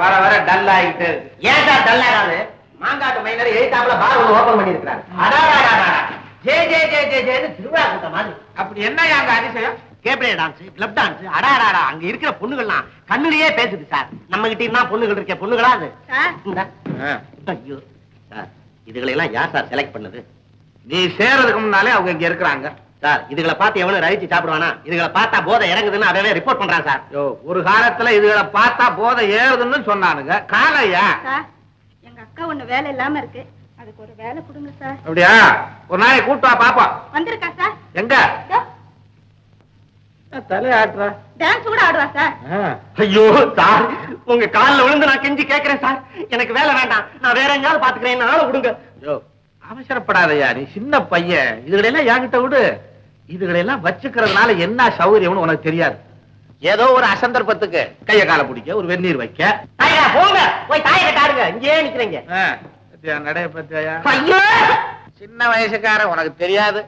வர வர டல் ஆகிட்டு ஏன் சார் டல்லாகாது? மாங்காட்டு மைனர் எழுத்தாப்புல பார் ஒன்று ஓபன் பண்ணிருக்கிறார். ஜே ஜே ஜே ஜே ஜேன்னு திருவிழா கூட்ட மாதிரி. அப்படி என்ன அங்க அதிசயம்? கேப்ரே டான்ஸ், கிளப் டான்ஸ், அடாடாடா அங்க இருக்கிற பொண்ணுகள்லாம் கண்ணுலயே பேசுது சார். நம்ம கிட்ட இருந்தா பொண்ணுகள் இருக்க பொண்ணுகளா அது? ஐயோ சார், இதுகளை எல்லாம் யார் சார் செலக்ட் பண்ணது? நீ சேர்றதுக்கு முன்னாலே அவங்க இங்க இருக்கிறாங்க சார். இதுகளை பார்த்து எவனும் ரசிச்சு சாப்பிடுவானா? இதுகளை பார்த்தா போதை இறங்குதுன்னு அவன் ரிப்போர்ட் பண்றான் சார். ஒரு காலத்துல இதுகளை பார்த்தா போதை ஏறுதுன்னு சொன்னானுங்க. காலையா எங்க அக்கா ஒண்ணு வேலை இல்லாம இருக்கு, அதுக்கு ஒரு வேலை கொடுங்க சார். அப்படியா? ஒரு நாளைக்கு கூட்டு வா பாப்போம். வந்திருக்கா சார்? எங்க தலையாட்டுற? டான்ஸ் கூட ஆடுவா சார். ஐயோ சார், உங்க காலில் விழுந்து நான் கெஞ்சி கேட்கிறேன் சார், எனக்கு வேலை வேண்டாம், நான் வேற எங்கேயாவது பாத்துக்கிறேன், ஆளை விடுங்க. அவசரப்படாதயா, நீ சின்ன பையன். இதுகளெல்லாம் என்கிட்ட விடு. இதுகளெல்லாம் வச்சுக்கிறதுனால என்ன சௌகரியம்னு உனக்கு தெரியாது. ஏதோ ஒரு அசந்தர்ப்பத்துக்கு கைய கால பிடிக்க, ஒரு வெந்நீர் வைக்க. தாயா போங்க, போய் தாயை கட்ட ஆடுங்க, இங்கே நிக்கிறீங்க. நடைய பத்தியா? ஐயோ சின்ன வயசுக்கார, உனக்கு தெரியாது.